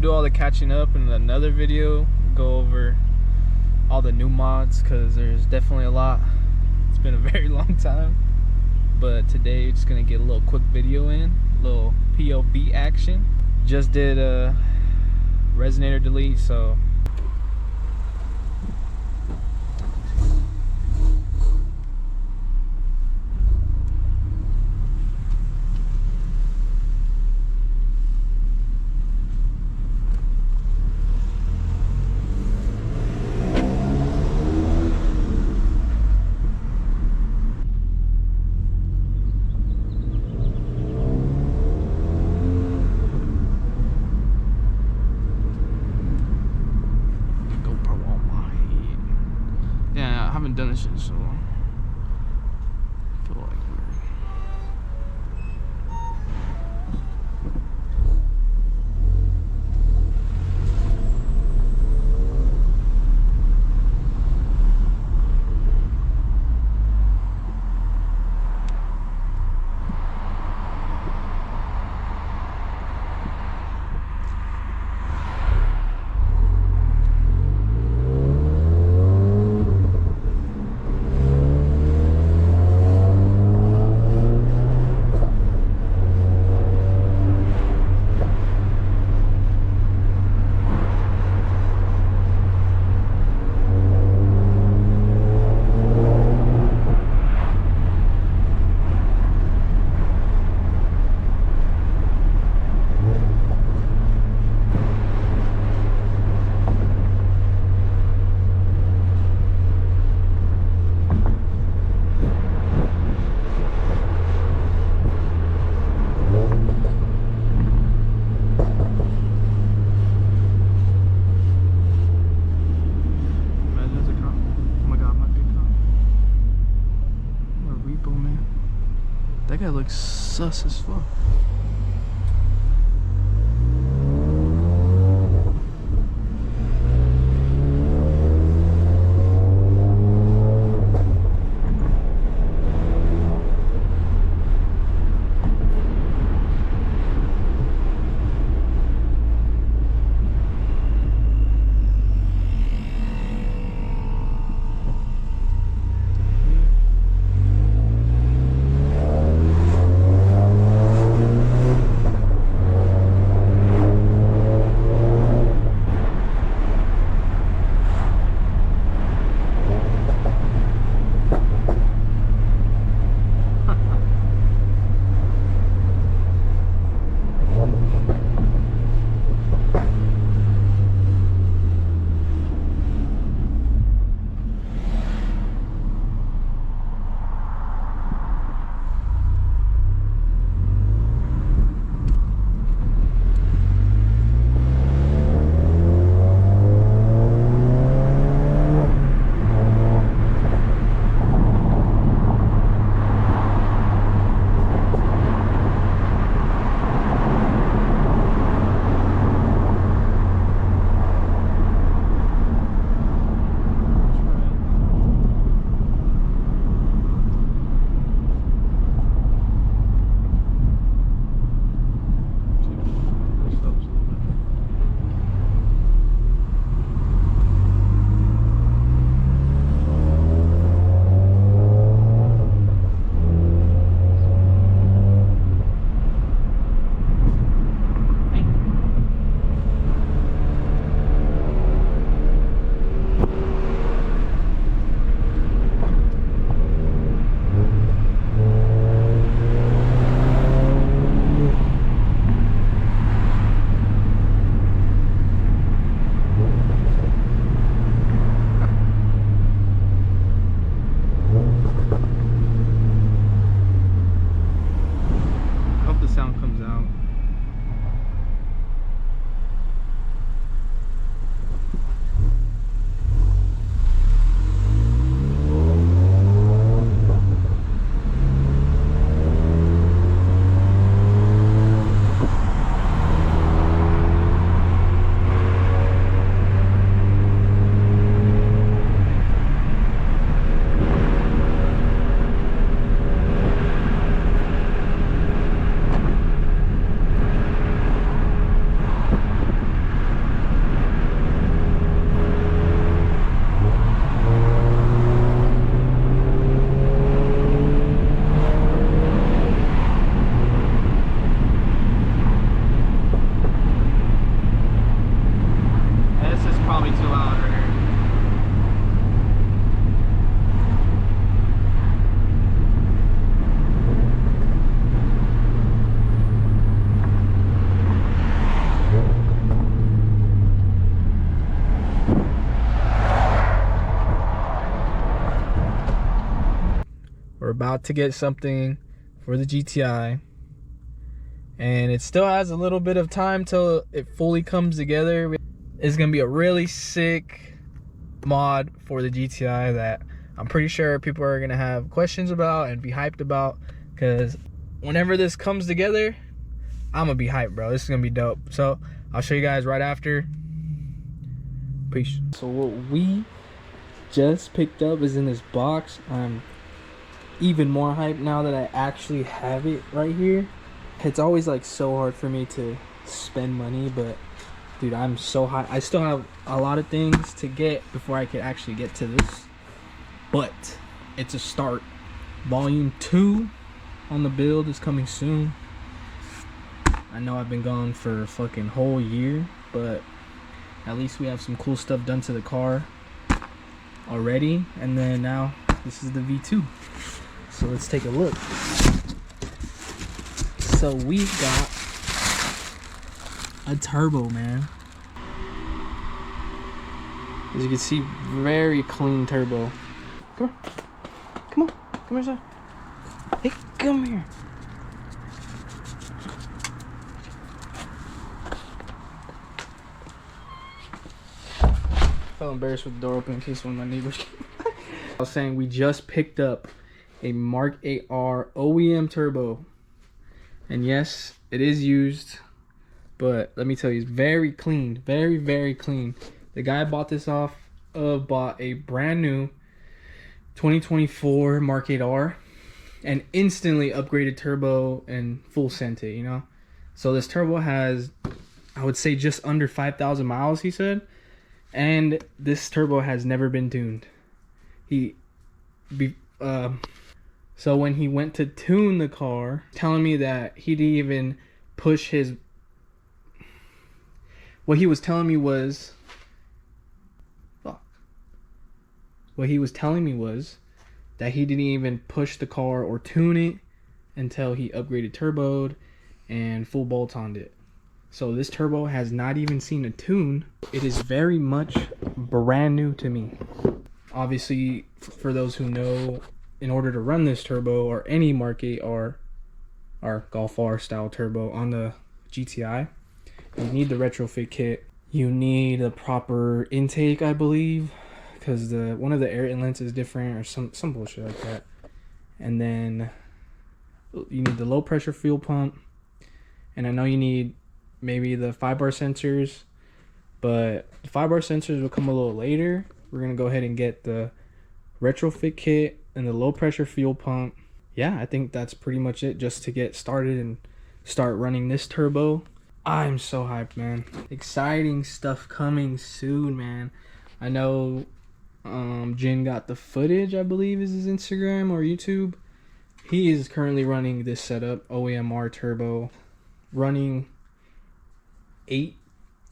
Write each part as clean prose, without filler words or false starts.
do all the catching up in another video, go over all the new mods, because there's definitely a lot. It's been a very long time, but today just gonna get a little quick video in, little POV action. Just did a resonator delete, so I haven't done this shit in so long. I feel like that guy looks sus as fuck. about to get something for the GTI, and it still has a little bit of time till it fully comes together. It's gonna be a really sick mod for the GTI that I'm pretty sure people are gonna have questions about and be hyped about, because whenever this comes together, I'm gonna be hyped, bro. This is gonna be dope. So I'll show you guys right after. Peace. So what we just picked up is in this box. I'm even more hyped now that I actually have it right here. It's always like so hard for me to spend money, but dude, I'm so high. I still have a lot of things to get before I could actually get to this, but it's a start. Volume 2 on the build is coming soon. I know I've been gone for a fucking whole year, but at least we have some cool stuff done to the car already. And then now this is the V2. So let's take a look. So we've got a turbo, man. As you can see, very clean turbo. Come on. Come on. Come here, son. Hey, come here. I felt embarrassed with the door open in case one of my neighbors came. I was saying we just picked up a Mk8 OEM turbo. And yes, it is used, but let me tell you, it's very clean. Very, very clean. The guy I bought this off of bought a brand new 2024 Mk8 and instantly upgraded turbo and full sent it, you know? So this turbo has, I would say, just under 5,000 miles, he said. And this turbo has never been tuned. So when he went to tune the car, telling me that he didn't even push his... What he was telling me was... What he was telling me was that he didn't even push the car or tune it until he upgraded turboed and full bolt-oned it. So this turbo has not even seen a tune. It is very much brand new to me. Obviously, for those who know, in order to run this turbo or any Mk8 or Golf R style turbo on the GTI, you need the retrofit kit. You need a proper intake, I believe, because one of the air inlets is different or some bullshit like that. And then you need the low pressure fuel pump, and I know you need maybe the 5-bar sensors, but the 5-bar sensors will come a little later. We're gonna go ahead and get the retrofit kit and the low pressure fuel pump. Yeah, I think that's pretty much it just to get started and start running this turbo. I'm so hyped, man. Exciting stuff coming soon, man. I know Jin got the footage, I believe is his Instagram or YouTube. He is currently running this setup, OEMR turbo, running 8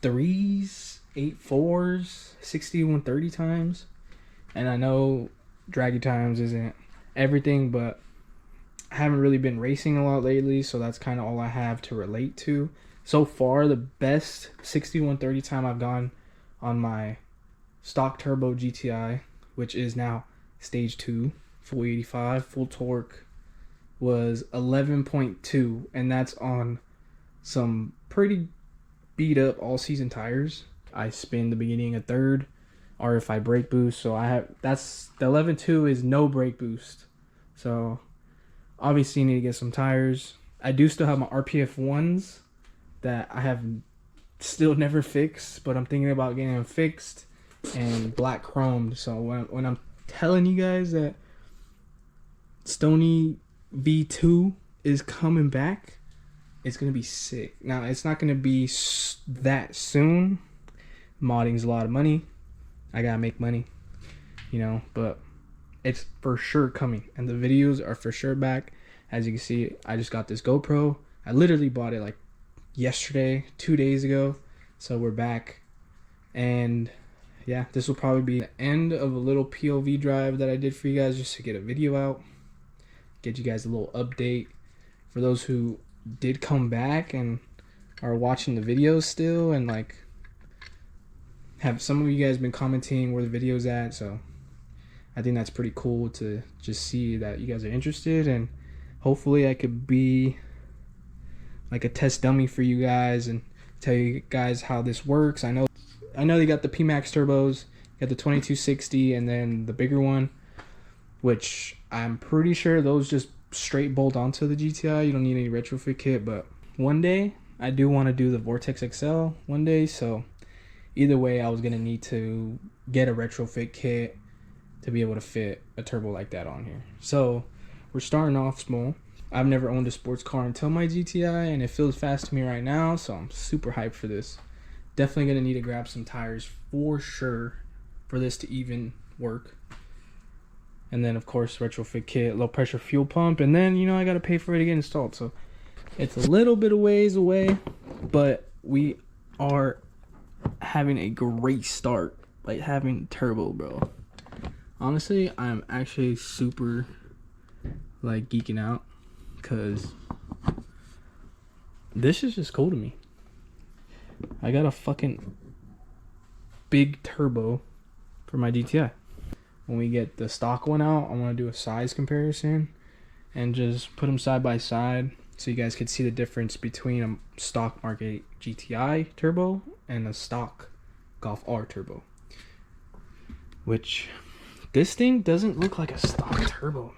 3s, 8 4s, 60 130 times. And I know draggy times isn't everything, but I haven't really been racing a lot lately, so that's kind of all I have to relate to. So far, the best 60 130 time I've gone on my stock turbo GTI, which is now stage 2, full 85, full torque, was 11.2, and that's on some pretty beat up all season tires. I spin the beginning a third RFI brake boost, so that's the 11.2 is no brake boost. So obviously you need to get some tires. I do still have my RPF ones that I have still never fixed, but I'm thinking about getting them fixed and black chromed. So when I'm telling you guys that Stony V2 is coming back, it's gonna be sick. Now it's not gonna be that soon. Modding's a lot of money. I gotta make money, you know, but it's for sure coming, and the videos are for sure back. As you can see, I just got this GoPro. I literally bought it like yesterday, 2 days ago, so we're back. And yeah, this will probably be the end of a little POV drive that I did for you guys, just to get a video out, get you guys a little update. For those who did come back and are watching the videos still, and like have some of you guys been commenting where the video's at, so I think that's pretty cool to just see that you guys are interested, and hopefully I could be like a test dummy for you guys and tell you guys how this works. I know they got the PMAX turbos, got the 2260, and then the bigger one, which I'm pretty sure those just straight bolt onto the GTI. You don't need any retrofit kit. But one day I do want to do the Vortex XL one day, so either way I was gonna need to get a retrofit kit to be able to fit a turbo like that on here. So we're starting off small. I've never owned a sports car until my GTI, and it feels fast to me right now, so I'm super hyped for this. Definitely gonna need to grab some tires for sure for this to even work. And then of course retrofit kit, low pressure fuel pump, and then I gotta pay for it to get installed. So it's a little bit of ways away, but we are having a great start. Like having turbo, bro. Honestly, I'm actually super like geeking out because this is just cool to me. I got a fucking big turbo for my GTI. When we get the stock one out, I want to do a size comparison and just put them side by side so you guys could see the difference between a stock Mk8 GTI turbo and a stock Golf R turbo. Which this thing doesn't look like a stock turbo.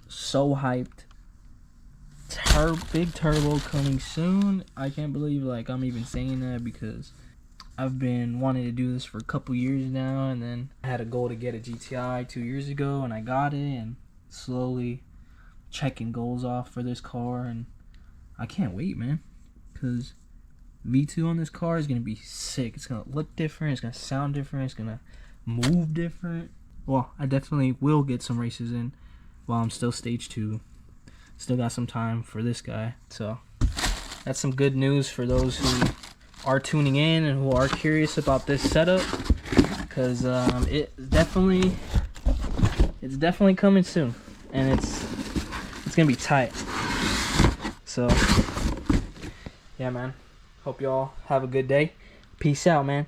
So hyped. Big turbo coming soon. I can't believe like I'm even saying that because I've been wanting to do this for a couple years now, and then I had a goal to get a GTI 2 years ago and I got it, and slowly checking goals off for this car, and I can't wait, man, because V2 on this car is going to be sick. It's going to look different, it's going to sound different, it's going to move different. Well, I definitely will get some races in while I'm still stage 2. Still got some time for this guy. So that's some good news for those who are tuning in and who are curious about this setup, because it's definitely coming soon, and it's gonna be tight. So yeah, man, hope y'all have a good day. Peace out, man.